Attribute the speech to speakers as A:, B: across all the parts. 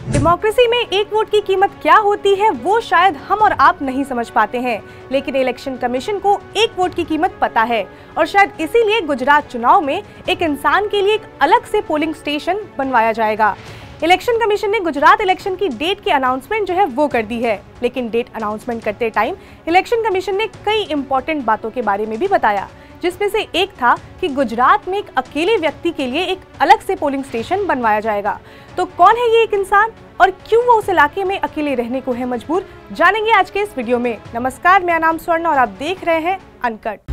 A: Democracy में एक vote की कीमत क्या होती है वो शायद हम और आप नहीं समझ पाते हैं, लेकिन इलेक्शन कमीशन को एक वोट की कीमत पता है और शायद इसीलिए गुजरात चुनाव में एक इंसान के लिए एक अलग से पोलिंग स्टेशन बनवाया जाएगा। इलेक्शन कमीशन ने गुजरात इलेक्शन की डेट की अनाउंसमेंट जो है वो कर दी है, लेकिन डेट अनाउंसमेंट करते टाइम इलेक्शन कमीशन ने कई इंपॉर्टेंट बातों के बारे में भी बताया, जिसमें से एक था कि गुजरात में एक अकेले व्यक्ति के लिए एक अलग से पोलिंग स्टेशन बनवाया जाएगा। तो कौन है ये एक इंसान और क्यों वो उस इलाके में अकेले रहने को है मजबूर, जानेंगे आज के इस वीडियो में। नमस्कार, मेरा नाम स्वर्ण और आप देख रहे हैं अनकट।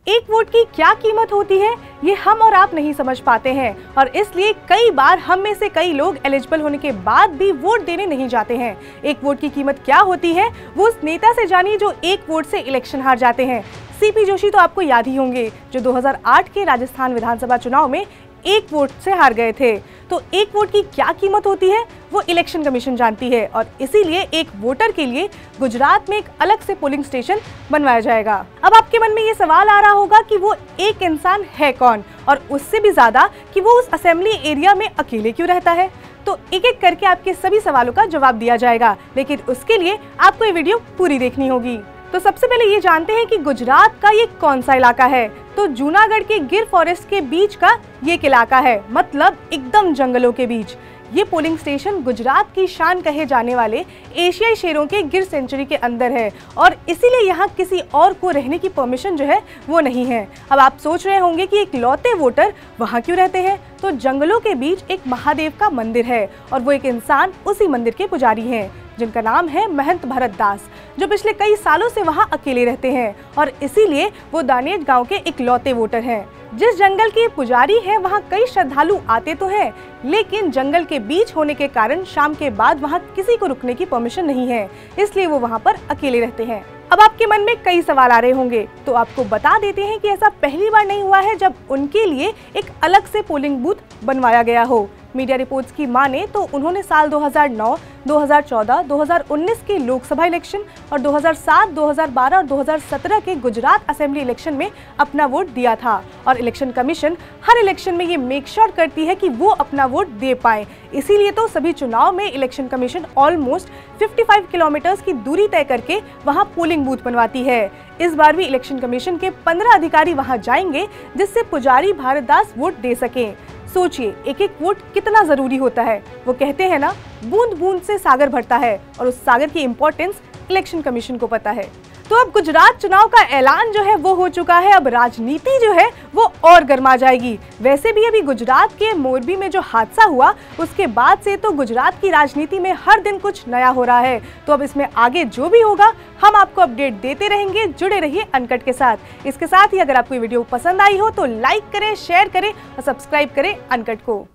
A: एक वोट की क्या कीमत होती है ये हम और आप नहीं समझ पाते हैं और इसलिए कई बार हम में से कई लोग एलिजिबल होने के बाद भी वोट देने नहीं जाते हैं। एक वोट की कीमत क्या होती है वो उस नेता से जानिए जो एक वोट से इलेक्शन हार जाते हैं। सीपी जोशी तो आपको याद ही होंगे, जो 2008 के राजस्थान विधानसभा चुनाव में एक वोट से हार गए थे। तो एक वोट की क्या कीमत होती है वो इलेक्शन कमीशन जानती है और इसीलिए एक वोटर के लिए गुजरात में एक अलग से पोलिंग स्टेशन बनवाया जाएगा। अब आपके मन में ये सवाल आ रहा होगा कि वो एक इंसान है कौन, और उससे भी ज्यादा कि वो उस असेंबली एरिया में अकेले क्यों रहता है। तो एक एक करके आपके सभी सवालों का जवाब दिया जाएगा, लेकिन उसके लिए आपको ये वीडियो पूरी देखनी होगी। तो सबसे पहले ये जानते हैं कि गुजरात का ये कौन सा इलाका है। तो जूनागढ़ के गिर फॉरेस्ट के बीच का ये इलाका है, मतलब एकदम जंगलों के बीच। ये पोलिंग स्टेशन गुजरात की शान कहे जाने वाले एशियाई शेरों के गिर सेंचुरी के अंदर है और इसीलिए यहाँ किसी और को रहने की परमिशन जो है वो नहीं है। अब आप सोच रहे होंगे कि एक लौते वोटर वहाँ क्यों रहते हैं। तो जंगलों के बीच एक महादेव का मंदिर है और वो एक इंसान उसी मंदिर के पुजारी हैं, जिनका नाम है महंत भरत दास, जो पिछले कई सालों से वहां अकेले रहते हैं और इसीलिए वो दानेज गांव के इकलौते वोटर हैं। जिस जंगल के पुजारी हैं वहां कई श्रद्धालु आते तो हैं, लेकिन जंगल के बीच होने के कारण शाम के बाद वहां किसी को रुकने की परमिशन नहीं है, इसलिए वो वहां पर अकेले रहते हैं। अब आपके मन में कई सवाल आ रहे होंगे, तो आपको बता देते हैं कि ऐसा पहली बार नहीं हुआ है जब उनके लिए एक अलग से पोलिंग बूथ बनवाया गया हो। मीडिया रिपोर्ट्स की माने तो उन्होंने साल 2009, 2014, 2019 के लोकसभा इलेक्शन और 2007, 2012 और 2017 के गुजरात असेंबली इलेक्शन में अपना वोट दिया था और इलेक्शन कमीशन हर इलेक्शन में ये मेक श्योर करती है कि वो अपना वोट दे पाए। इसीलिए तो सभी चुनाव में इलेक्शन कमीशन ऑलमोस्ट 55 किलोमीटर की दूरी तय करके वहां पोलिंग बूथ बनवाती है। इस बार भी इलेक्शन कमीशन के 15 अधिकारी वहां जाएंगे, जिससे पुजारी भारत दास वोट दे सके। सोचिए, एक एक वोट कितना जरूरी होता है। वो कहते हैं ना, बूंद बूंद से सागर भरता है, और उस सागर की इम्पोर्टेंस इलेक्शन कमीशन को पता है। तो अब गुजरात चुनाव का ऐलान जो है वो हो चुका है, अब राजनीति जो है वो और गर्मा जाएगी। वैसे भी अभी गुजरात के मोरबी में जो हादसा हुआ उसके बाद से तो गुजरात की राजनीति में हर दिन कुछ नया हो रहा है। तो अब इसमें आगे जो भी होगा हम आपको अपडेट देते रहेंगे। जुड़े रहिए अनकट के साथ। इसके साथ ही अगर आपको वीडियो पसंद आई हो तो लाइक करें, शेयर करें और सब्सक्राइब करें अनकट को।